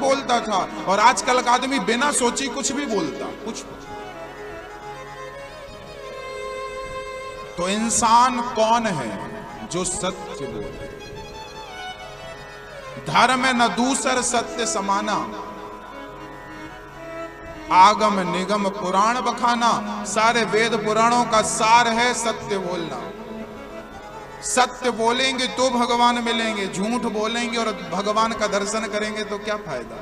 बोलता था, और आजकल का आदमी बिना सोचे कुछ भी बोलता, कुछ। तो इंसान कौन है जो सत्य बोले? धर्म न दूसर सत्य समाना, आगम निगम पुराण बखाना। सारे वेद पुराणों का सार है सत्य बोलना। सत्य बोलेंगे तो भगवान मिलेंगे, झूठ बोलेंगे और भगवान का दर्शन करेंगे तो क्या फायदा?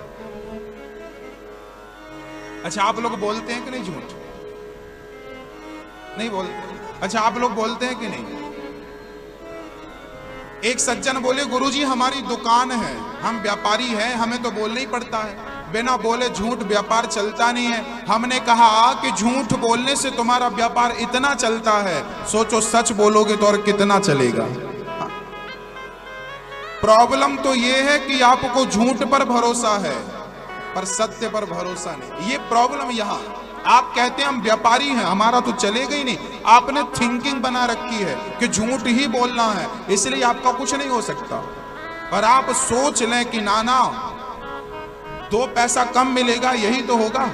अच्छा, आप लोग बोलते हैं कि नहीं झूठ? नहीं बोलते। अच्छा, आप लोग बोलते हैं कि नहीं? एक सज्जन बोले, गुरुजी हमारी दुकान है, हम व्यापारी हैं, हमें तो बोलना ही पड़ता है, बिना बोले झूठ व्यापार चलता नहीं है। हमने कहा कि झूठ बोलने से तुम्हारा व्यापार इतना चलता है, सोचो सच बोलोगे तो और कितना चलेगा। प्रॉब्लम तो यह है कि आपको झूठ पर भरोसा है पर सत्य पर भरोसा नहीं। ये प्रॉब्लम यहां। आप कहते हैं हम व्यापारी हैं, हमारा तो चलेगा ही नहीं। आपने थिंकिंग बना रखी है कि झूठ ही बोलना है, इसलिए आपका कुछ नहीं हो सकता। और आप सोच लें कि नाना 2 पैसा कम मिलेगा, यही तो होगा,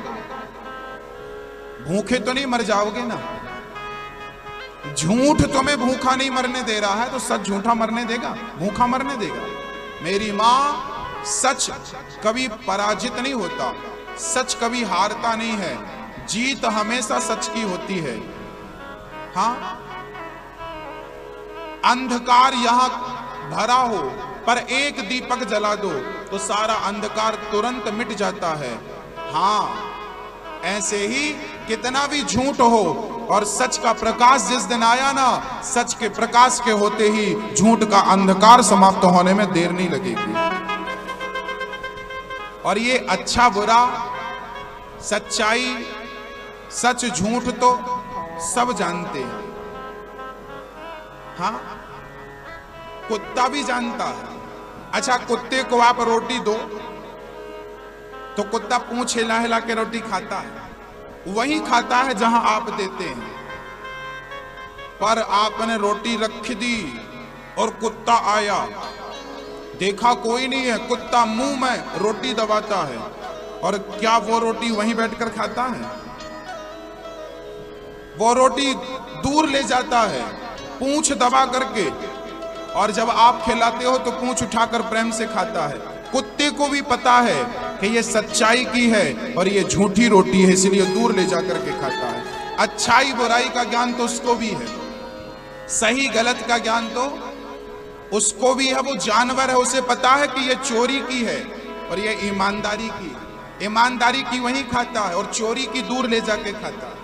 भूखे तो नहीं मर जाओगे ना। झूठ तुम्हें भूखा नहीं मरने दे रहा है तो सच झूठा मरने देगा? भूखा मरने देगा? मेरी मां, सच कभी पराजित नहीं होता, सच कभी हारता नहीं है, जीत हमेशा सच की होती है। हां, अंधकार यहां भरा हो पर एक दीपक जला दो तो सारा अंधकार तुरंत मिट जाता है। हां, ऐसे ही कितना भी झूठ हो और सच का प्रकाश जिस दिन आया ना, सच के प्रकाश के होते ही झूठ का अंधकार समाप्त होने में देर नहीं लगेगी। और ये अच्छा बुरा, सच्चाई, सच झूठ तो सब जानते हैं। हाँ, कुत्ता भी जानता है। अच्छा, कुत्ते को आप रोटी दो तो कुत्ता पूंछ हिला हिला के रोटी खाता है, वही खाता है जहां आप देते हैं। पर आपने रोटी रख दी और कुत्ता आया, देखा कोई नहीं है, कुत्ता मुंह में रोटी दबाता है, और क्या वो रोटी वहीं बैठकर खाता है? वो रोटी दूर ले जाता है पूंछ दबा करके, और जब आप खिलाते हो तो पूंछ उठाकर प्रेम से खाता है। कुत्ते को भी पता है कि ये सच्चाई की है और ये झूठी रोटी है, इसलिए दूर ले जाकर के खाता है। अच्छाई बुराई का ज्ञान तो उसको भी है, सही गलत का ज्ञान तो उसको भी है। वो जानवर है, उसे पता है कि ये चोरी की है और ये ईमानदारी की। ईमानदारी की वहीं खाता है और चोरी की दूर ले जाके खाता है।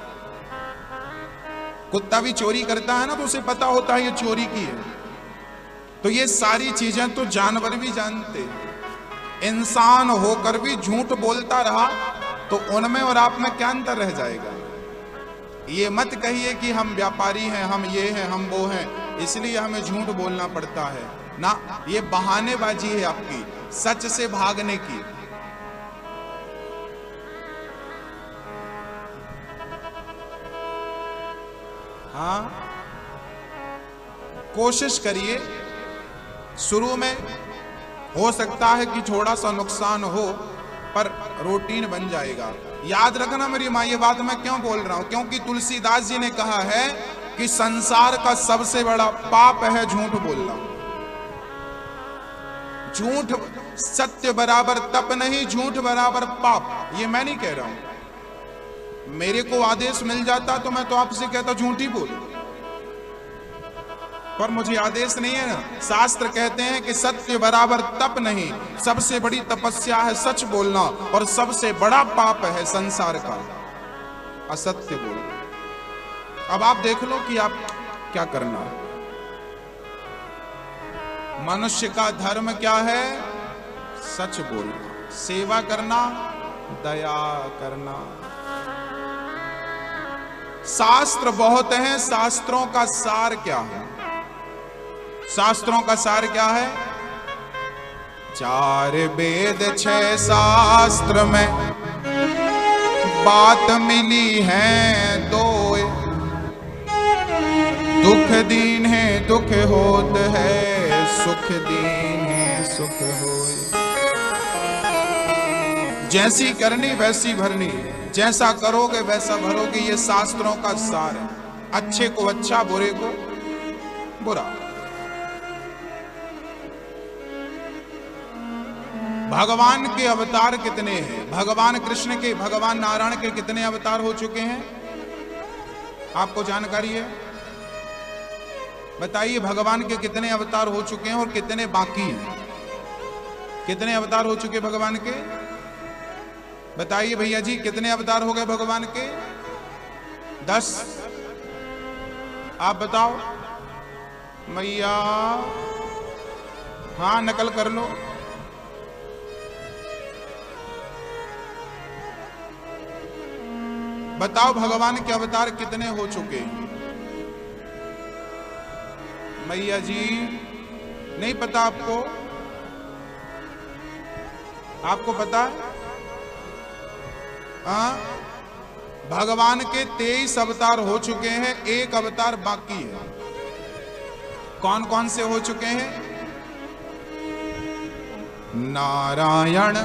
कुत्ता भी चोरी करता है ना, तो उसे पता होता है ये चोरी की है। तो ये सारी चीजें तो जानवर भी जानते हैं। इंसान होकर भी झूठ बोलता रहा तो उनमें और आप में क्या अंतर रह जाएगा? ये मत कहिए कि हम व्यापारी हैं, हम ये हैं, हम वो हैं, इसलिए हमें झूठ बोलना पड़ता है ना। ये बहानेबाजी है आपकी, सच से भागने की। हाँ, कोशिश करिए। शुरू में हो सकता है कि थोड़ा सा नुकसान हो, पर रूटीन बन जाएगा। याद रखना मेरी माँ, ये बात मैं क्यों बोल रहा हूं, क्योंकि तुलसीदास जी ने कहा है कि संसार का सबसे बड़ा पाप है झूठ बोलना। झूठ सत्य बराबर तप नहीं, झूठ बराबर पाप। ये मैं नहीं कह रहा हूं। मेरे को आदेश मिल जाता तो मैं तो आपसे कहता झूठी बोलो, पर मुझे आदेश नहीं है ना। शास्त्र कहते हैं कि सत्य बराबर तप नहीं, सबसे बड़ी तपस्या है सच बोलना, और सबसे बड़ा पाप है संसार का असत्य बोलना। अब आप देख लो कि आप क्या करना है। मनुष्य का धर्म क्या है? सच बोलना, सेवा करना, दया करना। शास्त्र बहुत हैं, शास्त्रों का सार क्या है? शास्त्रों का सार क्या है? 4 वेद 6 शास्त्र में बात मिली है 2। दुख दीन है दुख होत है, सुख दीन है सुख होए। जैसी करनी वैसी भरनी, जैसा करोगे वैसा भरोगे, ये शास्त्रों का सार है। अच्छे को अच्छा, बुरे को बुरा। भगवान के अवतार कितने हैं? भगवान कृष्ण के, भगवान नारायण के कितने अवतार हो चुके हैं? आपको जानकारी है? बताइए, भगवान के कितने अवतार हो चुके हैं और कितने बाकी हैं? कितने अवतार हो चुके भगवान के? बताइए भैया जी, कितने अवतार हो गए भगवान के? 10। आप बताओ मैया। हाँ, नकल कर लो। बताओ भगवान के अवतार कितने हो चुके हैं? मैया जी नहीं पता आपको? आपको पता है? भगवान के 23 अवतार हो चुके हैं, एक अवतार बाकी है। कौन कौन से हो चुके हैं? नारायण,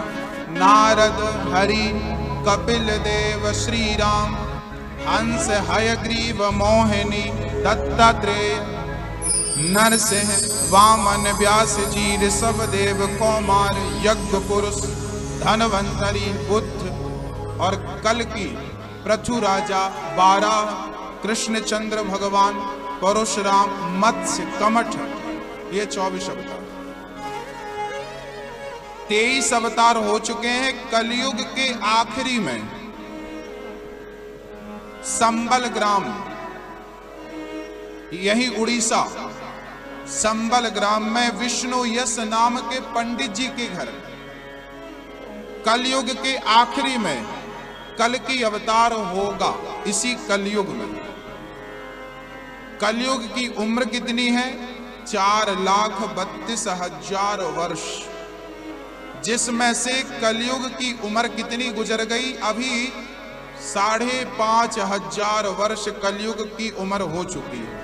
नारद, हरि, कपिल देव, श्री राम, हंस, हयग्रीव, मोहिनी, दत्तात्रेय, नरसिंह, वामन, व्यास जी, ऋषभ देव, कौमार, यज्ञ पुरुष, धनवंतरी, बुद्ध और कल्कि, पृथु राजा, 12, कृष्णचंद्र भगवान, परशुराम, मत्स्य, कमठ, ये 24 अवतार। 23 अवतार हो चुके हैं। कलयुग के आखिरी में संबल ग्राम, यही उड़ीसा, संबल ग्राम में विष्णु यश नाम के पंडित जी के घर कलयुग के आखिरी में कल्कि अवतार होगा। इसी कलयुग में, कलयुग की उम्र कितनी है? 4,32,000 वर्ष, जिसमें से कलयुग की उम्र कितनी गुजर गई? अभी 5,500 वर्ष कलयुग की उम्र हो चुकी है।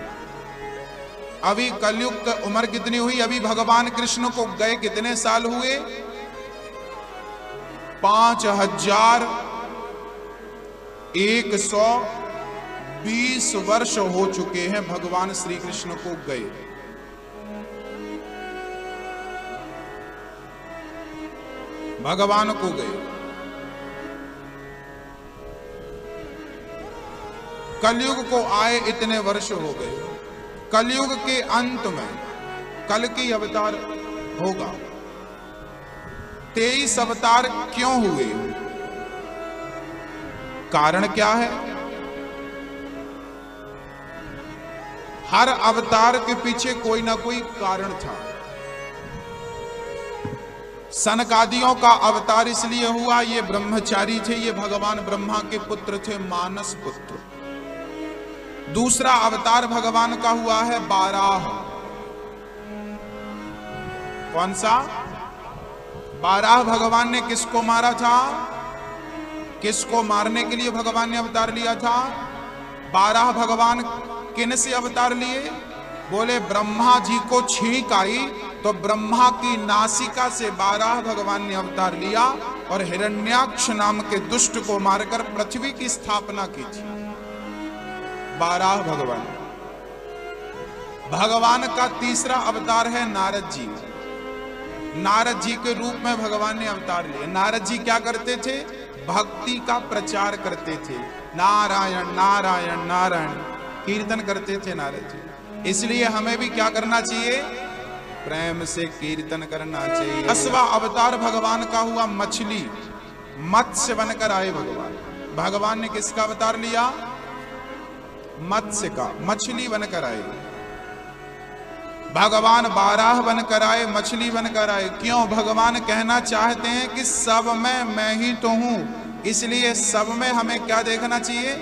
अभी कलयुग की उम्र कितनी हुई? अभी भगवान कृष्ण को गए कितने साल हुए? 5,120 वर्ष हो चुके हैं भगवान श्री कृष्ण को गए। भगवान को गए। कलयुग को आए इतने वर्ष हो गए। कलयुग के अंत में कल्कि अवतार होगा। 23 अवतार क्यों हुए? कारण क्या है? हर अवतार के पीछे कोई ना कोई कारण था। सनकादियों का अवतार इसलिए हुआ, ये ब्रह्मचारी थे, ये भगवान ब्रह्मा के पुत्र थे, मानस पुत्र। दूसरा अवतार भगवान का हुआ है बाराह। कौन सा? बाराह भगवान ने किसको मारा था? किसको मारने के लिए भगवान ने अवतार लिया था? बाराह भगवान किन से अवतार लिए? बोले ब्रह्मा जी को छींक आई तो ब्रह्मा की नासिका से बाराह भगवान ने अवतार लिया और हिरण्याक्ष नाम के दुष्ट को मारकर पृथ्वी की स्थापना की थी। बाराह भगवान। भगवान का तीसरा अवतार है नारद जी। नारद जी के रूप में भगवान ने अवतार लिए। नारद जी क्या करते थे? भक्ति का प्रचार करते थे। नारायण नारायण नारायण कीर्तन करते थे नारद जी। इसलिए हमें भी क्या करना चाहिए? प्रेम से कीर्तन करना चाहिए। 10वां अवतार भगवान का हुआ मछली। मत्स्य बनकर आए भगवान। भगवान ने किसका अवतार लिया? मत्स्य का, मछली बनकर आए। भगवान बाराह बनकर आए, मछली बनकर आए। क्यों? भगवान कहना चाहते हैं कि सब में मैं ही तो हूं, इसलिए सब में हमें क्या देखना चाहिए?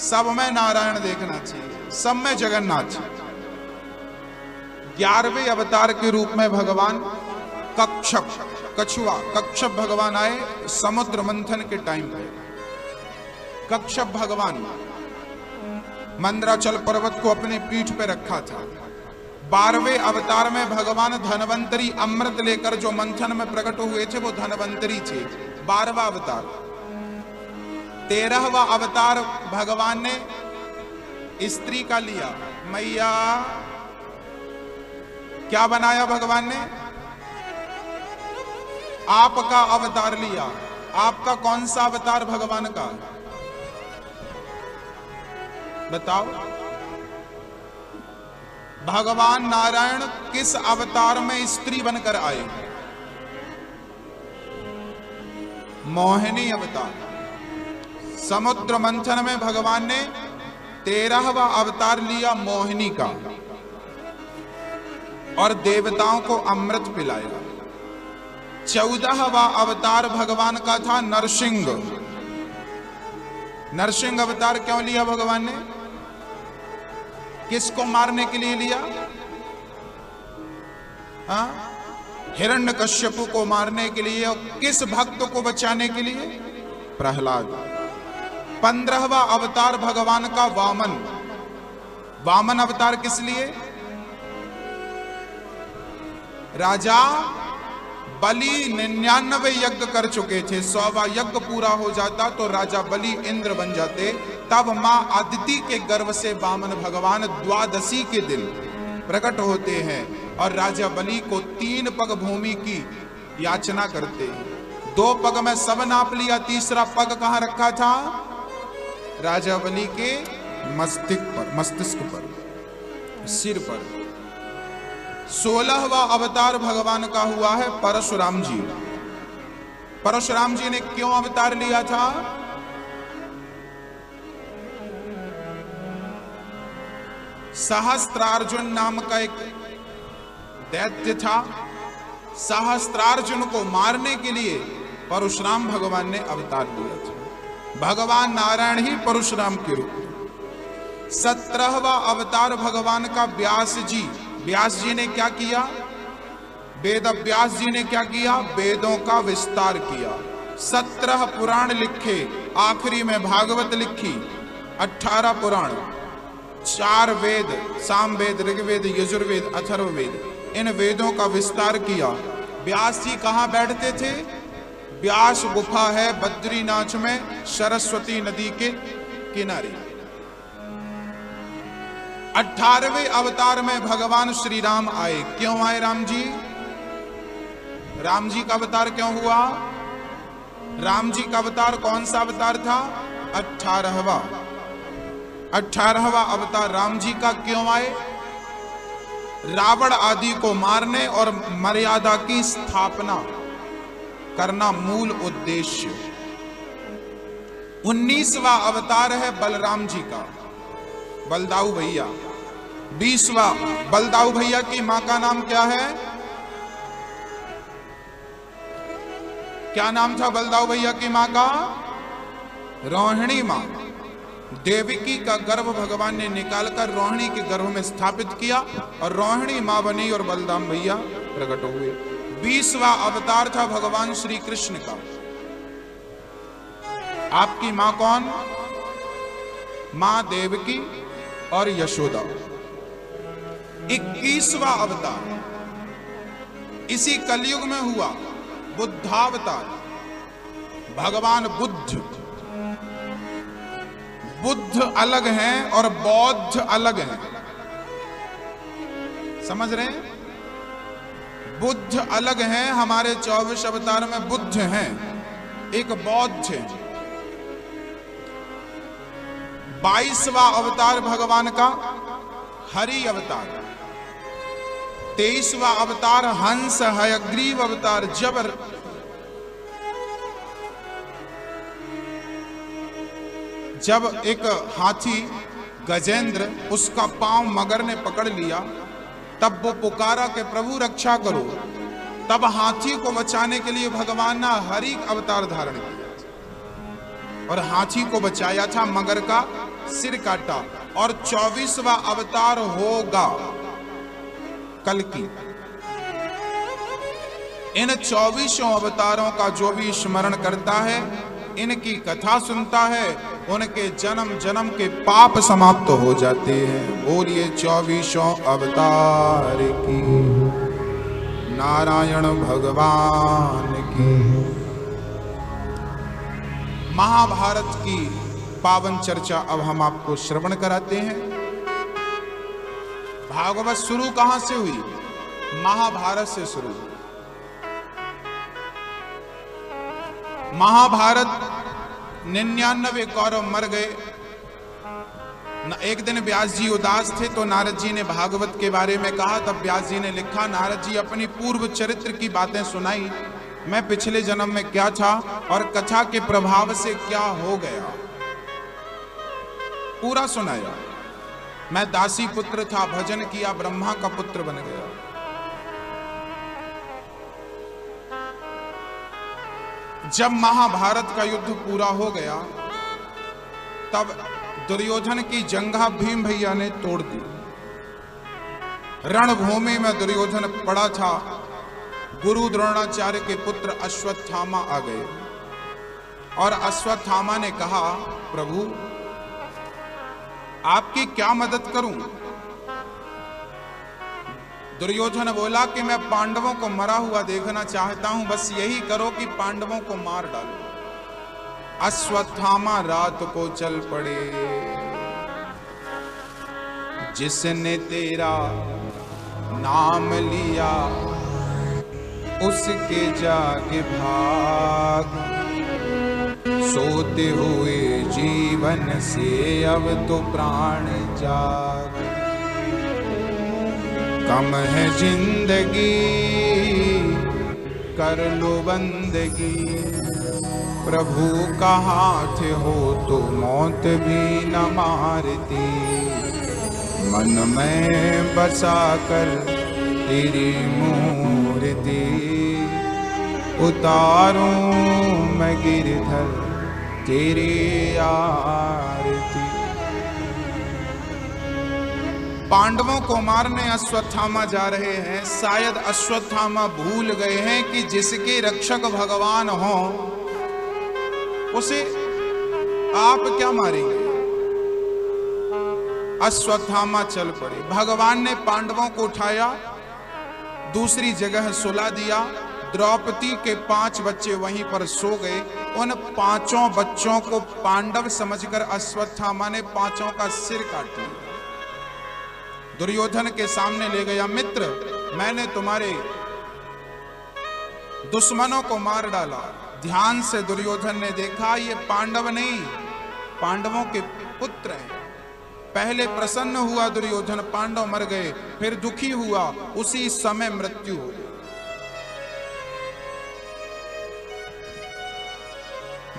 सब में नारायण देखना चाहिए, सब में जगन्नाथ। 11वें अवतार के रूप में भगवान कच्छप, कछुआ, कच्छप भगवान आए समुद्र मंथन के टाइम पे। कच्छप भगवान मंदराचल पर्वत को अपने पीठ पे रखा था। 12वें अवतार में भगवान धनवंतरी अमृत लेकर जो मंथन में प्रकट हुए थे वो धनवंतरी थे। 12वां अवतार। 13वां अवतार भगवान ने स्त्री का लिया। मैया क्या बनाया भगवान ने? आपका अवतार लिया। आपका कौन सा अवतार भगवान का? बताओ। भगवान नारायण किस अवतार में स्त्री बनकर आए? मोहिनी अवतार। समुद्र मंथन में भगवान ने 13वां अवतार लिया मोहिनी का और देवताओं को अमृत पिलाया। 14वां अवतार भगवान का था नरसिंह। नरसिंह अवतार क्यों लिया भगवान ने? किसको मारने के लिए लिया? हिरण्यकश्यप को मारने के लिए। और किस भक्त को बचाने के लिए? प्रहलाद। 15वां अवतार भगवान का वामन। वामन अवतार किस लिए? राजा बलि 99 यज्ञ कर चुके थे। 100वां यज्ञ पूरा हो जाता तो राजा बलि इंद्र बन जाते। तब मां अदिति के गर्भ से वामन भगवान द्वादशी के दिन प्रकट होते हैं और राजा बलि को 3 पग भूमि की याचना करते हैं। 2 पग में सब नाप लिया, तीसरा पग कहां रखा था? राजा बलि के मस्तिष्क पर, सिर पर। 16वां अवतार भगवान का हुआ है परशुराम जी। परशुराम जी ने क्यों अवतार लिया था? सहस्त्रार्जुन नाम का एक दैत्य था। सहस्त्रार्जुन को मारने के लिए परशुराम भगवान ने अवतार लिया था। भगवान नारायण ही परशुराम के रूप में। 17वां अवतार भगवान का व्यास जी। व्यास जी ने क्या किया? वेद व्यास जी ने क्या किया? वेदों का विस्तार किया। 17 पुराण लिखे, आखिरी में भागवत लिखी। 18 पुराण, 4 वेद, सामवेद, ऋग्वेद, यजुर्वेद, अथर्ववेद, इन वेदों का विस्तार किया। व्यास जी कहां बैठते थे? व्यास गुफा है बद्रीनाथ में, सरस्वती नदी के किनारे। 18वें अवतार में भगवान श्री राम आए। क्यों आए राम जी? राम जी का अवतार क्यों हुआ? राम जी का अवतार कौन सा अवतार था? 18वां। 18वां अवतार राम जी का क्यों आए? रावण आदि को मारने और मर्यादा की स्थापना करना मूल उद्देश्य। 19वां अवतार है बलराम जी का, बलदाऊ भैया। 20वां बलदाऊ भैया की मां का नाम क्या है? क्या नाम था बलदाऊ भैया की मां का? रोहिणी मां। देवकी का गर्भ भगवान ने निकालकर रोहिणी के गर्भ में स्थापित किया और रोहिणी मां बनी और बलदाम भैया प्रकट हुए। 20वां अवतार था भगवान श्री कृष्ण का। आपकी मां कौन? मां देवकी और यशोदा। 21वां अवतार इसी कलयुग में हुआ, बुद्धावतार। भगवान बुद्ध। बुद्ध अलग हैं और बौद्ध अलग हैं, समझ रहे हैं? बुद्ध अलग हैं, हमारे 24 अवतार में बुद्ध हैं, एक बौद्ध है। 22वां अवतार भगवान का हरि अवतार। 23वां अवतार हंस हयग्रीव अवतार। जब एक हाथी गजेंद्र, उसका पांव मगर ने पकड़ लिया, तब वो पुकारा कि प्रभु रक्षा करो। तब हाथी को बचाने के लिए भगवान ने हरि अवतार धारण किया और हाथी को बचाया था, मगर का सिर काटा। और 24वां अवतार होगा कल्कि। इन 24 अवतारों का जो भी स्मरण करता है, इनकी कथा सुनता है, उनके जन्म जन्म के पाप समाप्त हो जाते हैं। बोलिए 24 अवतार की, नारायण भगवान की। महाभारत की पावन चर्चा अब हम आपको श्रवण कराते हैं। भागवत शुरू कहां से हुई? महाभारत से शुरू। महाभारत 99 कौरव मर गए। एक दिन व्यास जी उदास थे तो नारद जी ने भागवत के बारे में कहा। तब व्यास जी ने लिखा, नारद जी अपनी पूर्व चरित्र की बातें सुनाई, मैं पिछले जन्म में क्या था और कथा के प्रभाव से क्या हो गया, पूरा सुनाया। मैं दासी पुत्र था, भजन किया, ब्रह्मा का पुत्र बन गया। जब महाभारत का युद्ध पूरा हो गया तब दुर्योधन की जंघा भीम भैया ने तोड़ दी। रणभूमि में दुर्योधन पड़ा था। गुरु द्रोणाचार्य के पुत्र अश्वत्थामा आ गए और अश्वत्थामा ने कहा, प्रभु आपकी क्या मदद करूं? दुर्योधन बोला कि मैं पांडवों को मरा हुआ देखना चाहता हूं, बस यही करो कि पांडवों को मार डालो। अश्वत्थामा रात को चल पड़े। जिसने तेरा नाम लिया उसके जागे भाग, सोते हुए जीवन से अब तो प्राण जाग। कम है जिंदगी कर लो बंदगी, प्रभु का हाथ हो तो मौत भी न मारती। मन में बसा कर तेरी मूर्ति, उतारूं मैं गिरधर तेरी आरती। पांडवों को मारने अश्वत्थामा जा रहे हैं। शायद अश्वत्थामा भूल गए हैं कि जिसके रक्षक भगवान हो उसे आप क्या मारेंगे। अश्वत्थामा चल पड़े। भगवान ने पांडवों को उठाया, दूसरी जगह सुला दिया। द्रौपदी के 5 बच्चे वहीं पर सो गए। उन 5 बच्चों को पांडव समझकर अश्वत्थामा ने 5 का सिर काट लिया। दुर्योधन के सामने ले गया, मित्र मैंने तुम्हारे दुश्मनों को मार डाला। ध्यान से दुर्योधन ने देखा, ये पांडव नहीं, पांडवों के पुत्र हैं। पहले प्रसन्न हुआ दुर्योधन, पांडव मर गए, फिर दुखी हुआ, उसी समय मृत्यु हो गई।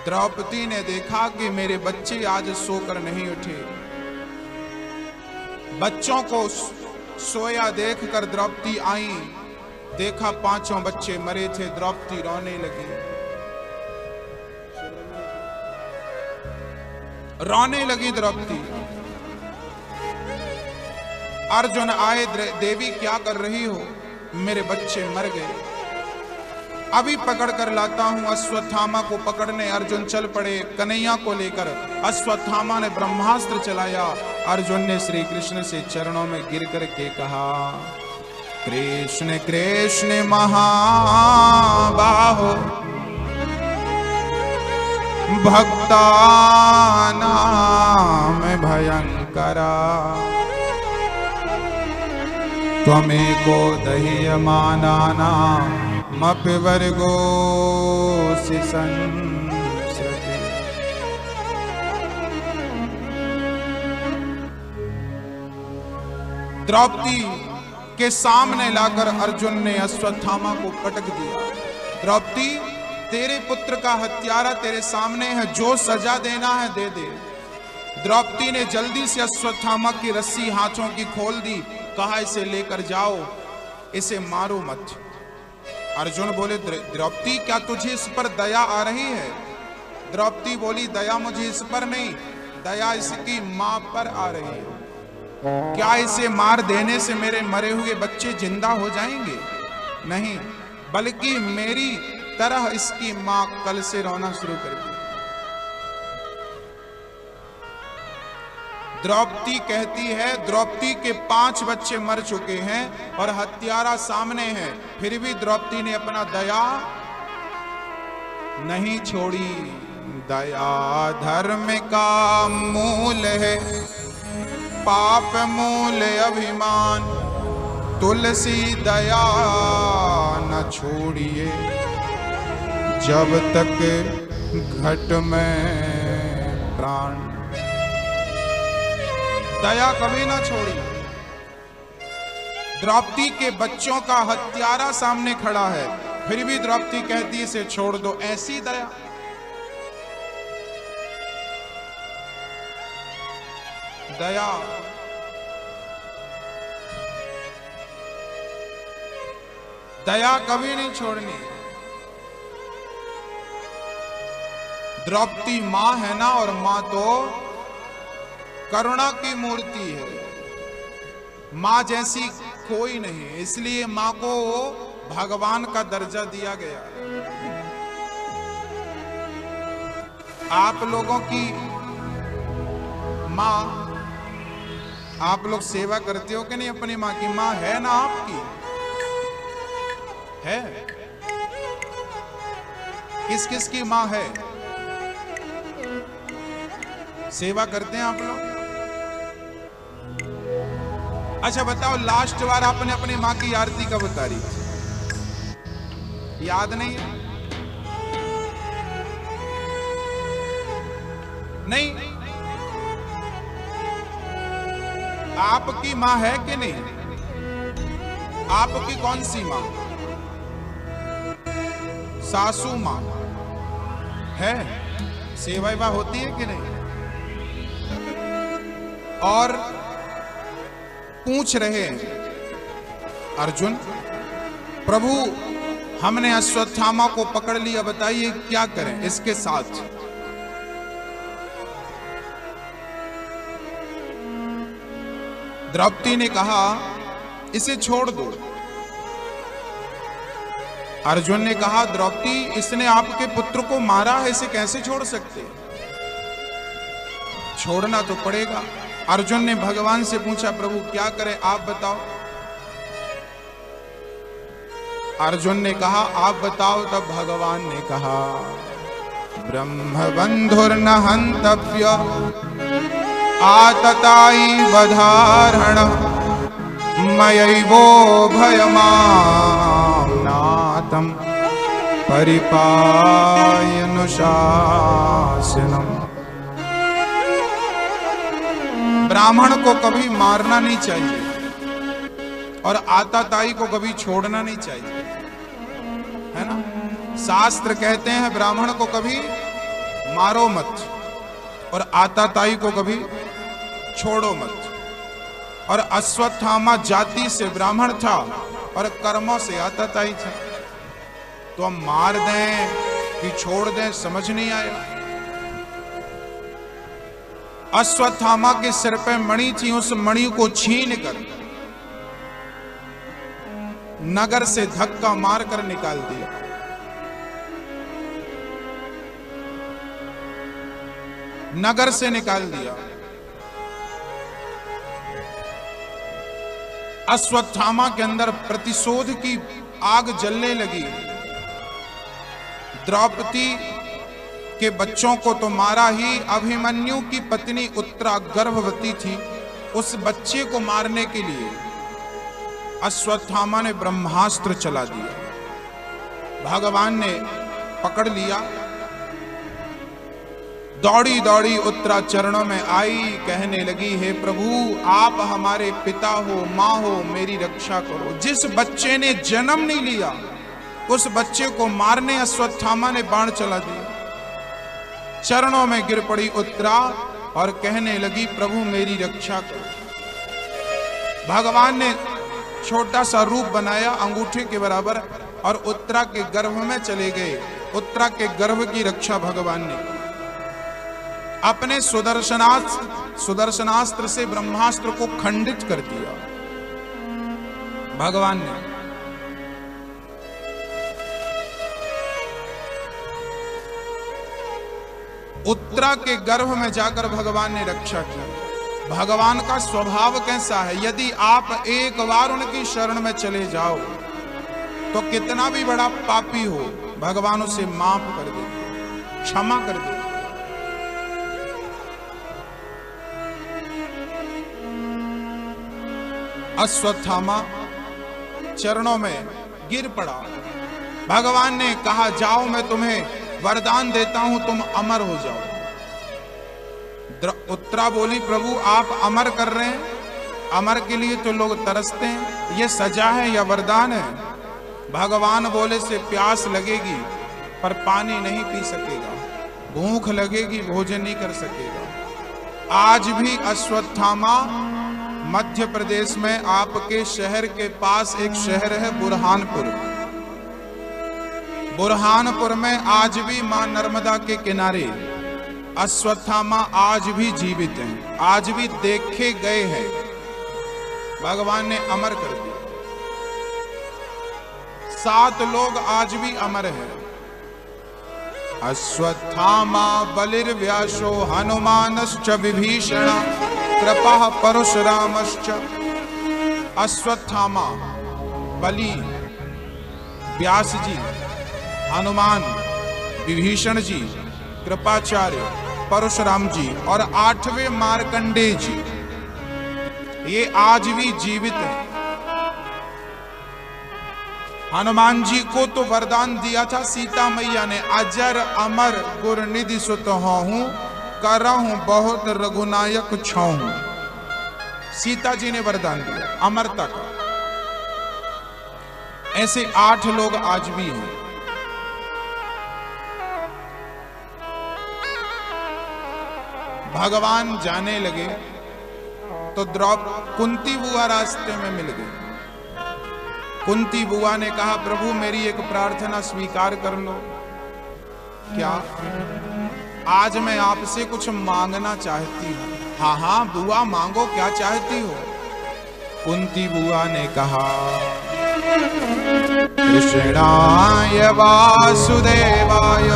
द्रौपदी ने देखा कि मेरे बच्चे आज सोकर नहीं उठे। बच्चों को सोया देखकर द्रौपदी आई, देखा 5 बच्चे मरे थे। द्रौपदी रोने लगी, रोने लगी द्रौपदी। अर्जुन आए, देवी क्या कर रही हो? मेरे बच्चे मर गए, अभी पकड़ कर लाता हूं। अश्वत्थामा को पकड़ने अर्जुन चल पड़े। कन्हैया को लेकर अश्वत्थामा ने ब्रह्मास्त्र चलाया। अर्जुन ने श्री कृष्ण से चरणों में गिर करके कहा, कृष्ण कृष्ण महाबाहो भक्ता नाम भयंकरा, त्वमेको दह्यमानाना मपिवर्गो संस्रते। द्रौपदी के सामने लाकर अर्जुन ने अश्वत्थामा को पटक दिया। द्रौपदी तेरे पुत्र का हत्यारा तेरे सामने है, जो सजा देना है दे दे। द्रौपदी ने जल्दी से अश्वत्थामा की रस्सी हाथों की खोल दी, कहा इसे लेकर जाओ, इसे मारो मत। अर्जुन बोले, द्रौपदी क्या तुझे इस पर दया आ रही है? द्रौपदी बोली, दया मुझे इस पर नहीं, दया इसकी मां पर आ रही है। क्या इसे मार देने से मेरे मरे हुए बच्चे जिंदा हो जाएंगे? नहीं, बल्कि मेरी तरह इसकी मां कल से रोना शुरू कर दी। द्रौपदी कहती है, द्रौपदी के 5 बच्चे मर चुके हैं और हत्यारा सामने है, फिर भी द्रौपदी ने अपना दया नहीं छोड़ी। दया धर्म का मूल है, पाप मूल अभिमान। तुलसी दया न छोड़िए, जब तक घट में प्राण। दया कभी ना छोड़ी। द्रौपदी के बच्चों का हत्यारा सामने खड़ा है, फिर भी द्रौपदी कहती है इसे छोड़ दो। ऐसी दया। दया दया कभी नहीं छोड़नी। द्रौपदी मां है ना, और मां तो करुणा की मूर्ति है। मां जैसी कोई नहीं, इसलिए मां को भगवान का दर्जा दिया गया। आप लोगों की मां, आप लोग सेवा करते हो कि नहीं अपनी मां की? मां है ना आपकी? है? किस किस की मां है? सेवा करते हैं आप लोग? अच्छा बताओ, लास्ट बार आपने अपनी मां की आरती कब उतारी? याद नहीं है? नहीं? आपकी मां है कि नहीं? आपकी कौन सी मां? सासू मां है? सेवा वेवा होती है कि नहीं? और पूछ रहे अर्जुन, प्रभु हमने अश्वत्थामा को पकड़ लिया, बताइए क्या करें इसके साथ? द्रौपदी ने कहा इसे छोड़ दो। अर्जुन ने कहा द्रौपदी इसने आपके पुत्र को मारा है, इसे कैसे छोड़ सकते? छोड़ना तो पड़ेगा। अर्जुन ने भगवान से पूछा प्रभु क्या करें आप बताओ? अर्जुन ने कहा आप बताओ। तब भगवान ने कहा ब्रह्म बंधुर्न हंतव्य आतताई वधारण मयैवो भयमानातम परिपायनुशासनम। ब्राह्मण को कभी मारना नहीं चाहिए और आताताई को कभी छोड़ना नहीं चाहिए, है ना? शास्त्र कहते हैं ब्राह्मण को कभी मारो मत और आताताई को कभी छोड़ो मत। और अश्वत्थामा जाति से ब्राह्मण था और कर्मों से आताताई था, तो हम मार दें कि छोड़ दें समझ नहीं आया। अश्वत्थामा के सिर पे मणि थी, उस मणि को छीन कर नगर से धक्का मारकर निकाल दिया। नगर से निकाल दिया। अश्वत्थामा के अंदर प्रतिशोध की आग जलने लगी। द्रौपदी के बच्चों को तो मारा ही, अभिमन्यु की पत्नी उत्तरा गर्भवती थी, उस बच्चे को मारने के लिए अश्वत्थामा ने ब्रह्मास्त्र चला दिया। भगवान ने पकड़ लिया। दौड़ी दौड़ी उत्तरा चरणों में आई, कहने लगी हे प्रभु आप हमारे पिता हो, मां हो, मेरी रक्षा करो। जिस बच्चे ने जन्म नहीं लिया उस बच्चे को मारने अश्वत्थामा ने बाण चला दिया। चरणों में गिर पड़ी उत्तरा और कहने लगी प्रभु मेरी रक्षा करो। भगवान ने छोटा सा रूप बनाया अंगूठे के बराबर और उत्तरा के गर्भ में चले गए। उत्तरा के गर्भ की रक्षा भगवान ने अपने सुदर्शनास्त्र से ब्रह्मास्त्र को खंडित कर दिया। भगवान ने उत्तरा के गर्भ में जाकर भगवान ने रक्षा की। भगवान का स्वभाव कैसा है, यदि आप एक बार उनकी शरण में चले जाओ तो कितना भी बड़ा पापी हो भगवान उसे माफ कर देते, क्षमा कर देते। अश्वत्थामा चरणों में गिर पड़ा। भगवान ने कहा, जाओ मैं तुम्हें वरदान देता हूं, तुम अमर हो जाओ। उत्तरा बोली, प्रभु आप अमर कर रहे हैं, अमर के लिए तो लोग तरसते हैं, ये सजा है या वरदान है? भगवान बोले, से प्यास लगेगी पर पानी नहीं पी सकेगा, भूख लगेगी भोजन नहीं कर सकेगा। आज भी अश्वत्थामा मध्य प्रदेश में आपके शहर के पास एक शहर है बुरहानपुर। बुरहानपुर में आज भी मां नर्मदा के किनारे अश्वत्थामा आज भी जीवित हैं, आज भी देखे गए हैं। भगवान ने अमर कर दिया। 7 लोग आज भी अमर हैं। अश्वत्थामा बलिर्व्यासो हनुमानश्च विभीषण कृपा परशुरामश्च। अश्वत्थामा, बलि, व्यास जी, हनुमान, विभीषण जी, कृपाचार्य, परशुराम जी और 8वें मार्कंडेय जी, ये आज भी जीवित हैं। हनुमान जी को तो वरदान दिया था सीता मैया ने, अजर अमर गुर निधि सुत हूं, करहूं बहुत रघुनायक छाऊं। सीता जी ने वरदान दिया अमरता का। ऐसे 8 लोग आज भी हैं। भगवान जाने लगे तो कुंती बुआ रास्ते में मिल गई। कुंती बुआ ने कहा, प्रभु मेरी एक प्रार्थना स्वीकार कर लो। क्या? आज मैं आपसे कुछ मांगना चाहती हूँ। हाँ हाँ बुआ मांगो, क्या चाहती हो? कुंती बुआ ने कहा, कृष्णाय वासुदेवाय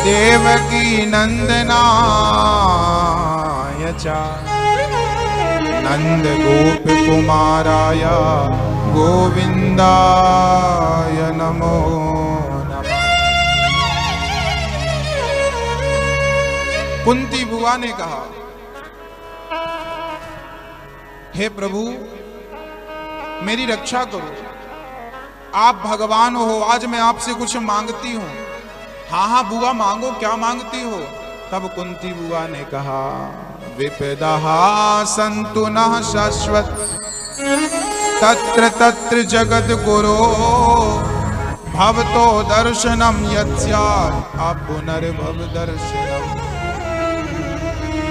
देवकी नंदनाय च नंद गोप कुमाराय गोविंदाय नमो नमः। कुंती बुआ ने कहा, हे प्रभु मेरी रक्षा करो, आप भगवान हो, आज मैं आपसे कुछ मांगती हूं। हाँ हाँ बुआ मांगो, क्या मांगती हो? तब कुंती बुआ ने कहा, विपदः सन्तु नः शाश्वत तत्र तत्र जगद गुरो भवतो दर्शनम यत्स्यात् पुनर्भव दर्शनम।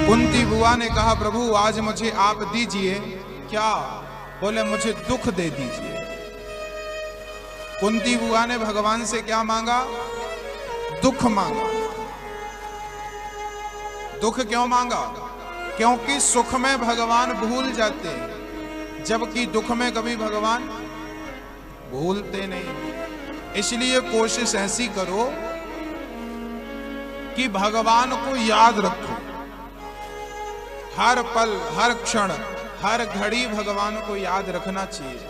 कुंती बुआ ने कहा, प्रभु आज मुझे आप दीजिए। क्या? बोले मुझे दुख दे दीजिए। कुंती बुआ ने भगवान से क्या मांगा? दुख मांगा। दुख क्यों मांगा? क्योंकि सुख में भगवान भूल जाते हैं, जबकि दुख में कभी भगवान भूलते नहीं। इसलिए कोशिश ऐसी करो कि भगवान को याद रखो, हर पल, हर क्षण, हर घड़ी भगवान को याद रखना चाहिए।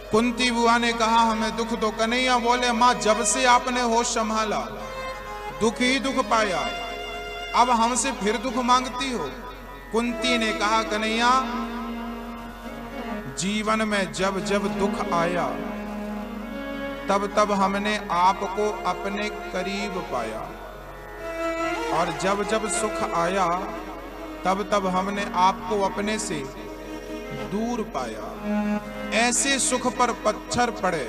कुंती बुआ ने कहा, हमें दुख तो कन्हैया बोले, मां जब से आपने होश संभाला दुख ही दुख पाया, अब हमसे फिर दुख मांगती हो? कुंती ने कहा, कन्हैया जीवन में जब जब दुख आया तब तब हमने आपको अपने करीब पाया, और जब जब सुख आया तब तब हमने आपको अपने से दूर पाया। ऐसे सुख पर पत्थर पड़े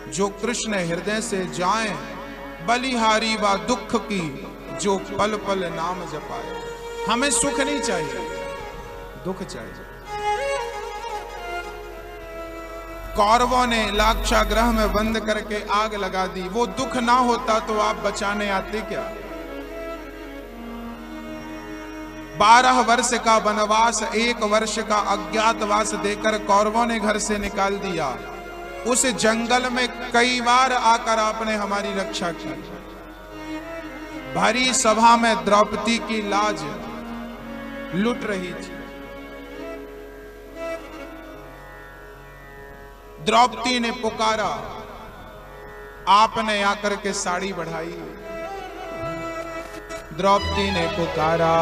जो कृष्ण हृदय से जाएं, बलिहारी व दुख की जो पल पल नाम जपाए। हमें सुख नहीं चाहिए, दुख चाहिए। कौरवों ने लाक्षागृह में बंद करके आग लगा दी। वो दुख ना होता तो आप बचाने आते क्या? 12 वर्ष का वनवास, 1 वर्ष का अज्ञातवास देकर कौरवों ने घर से निकाल दिया। उस जंगल में कई बार आकर आपने हमारी रक्षा की। भरी सभा में द्रौपदी की लाज लुट रही थी। द्रौपदी ने पुकारा, आपने आकर के साड़ी बढ़ाई। द्रौपदी ने पुकारा,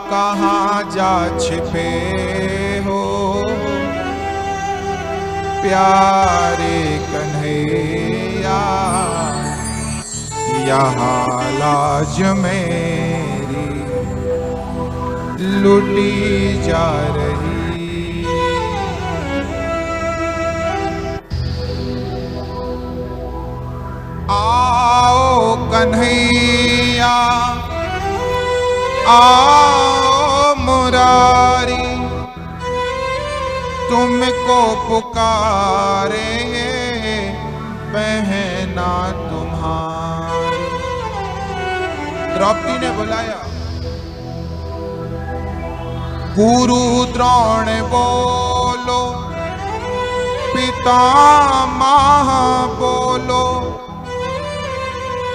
कहाँ जा छिपे हो प्यारे कन्हैया, यहाँ लाज मेरी लुटी जा रही। आओ कन्हैया आओ मुरारी, तुमको पुकारे बहना तुम्हारी। द्रौपदी ने बुलाया, गुरु द्रोण बोलो, पितामह बोलो,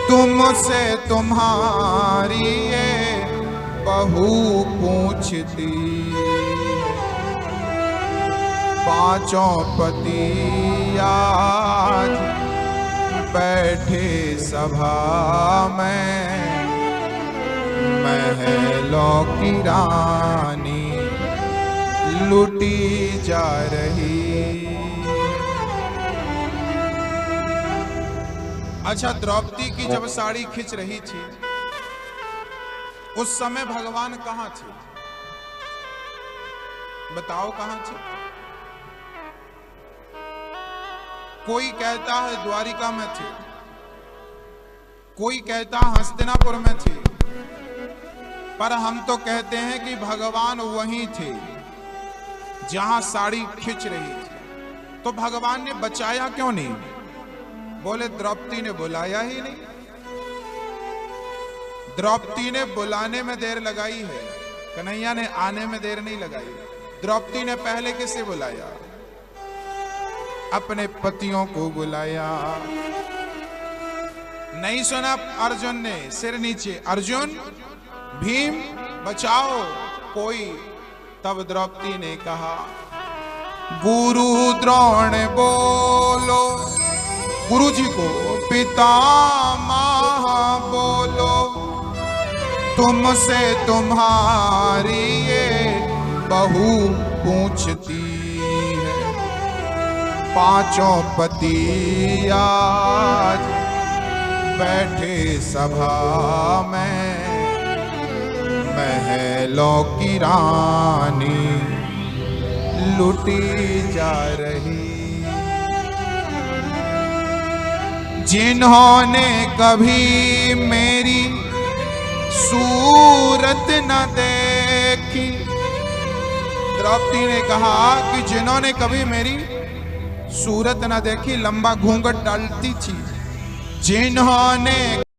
तुमसे तुम्हारी ये बहू पूछती। पांचों पति आज बैठे सभा में, महलों की रानी लुटी जा रही। अच्छा, द्रौपदी की जब साड़ी खिंच रही थी उस समय भगवान कहां थे? बताओ कहां थे? कोई कहता है द्वारिका में थे, कोई कहता हस्तिनापुर में थे, पर हम तो कहते हैं कि भगवान वहीं थे जहां साड़ी खिंच रही थी। तो भगवान ने बचाया क्यों नहीं? बोले द्रौपदी ने बुलाया ही नहीं। द्रौपदी ने बुलाने में देर लगाई है, कन्हैया ने आने में देर नहीं लगाई। द्रौपदी ने पहले किसे बुलाया? अपने पतियों को बुलाया। नहीं सुना अर्जुन ने? सिर नीचे, अर्जुन भीम बचाओ कोई। तब द्रौपदी ने कहा, गुरु द्रोण बोलो, गुरु जी को पितामह बोलो, तुमसे तुम्हारी ये बहू पूछती है। पांचों पति आज बैठे सभा में, महलों की रानी लुटी जा रही। जिन्होंने कभी मेरी सूरत न देखी, द्रौपदी ने कहा कि जिन्होंने कभी मेरी सूरत न देखी, लंबा घूंघट डालती थी, जिन्होंने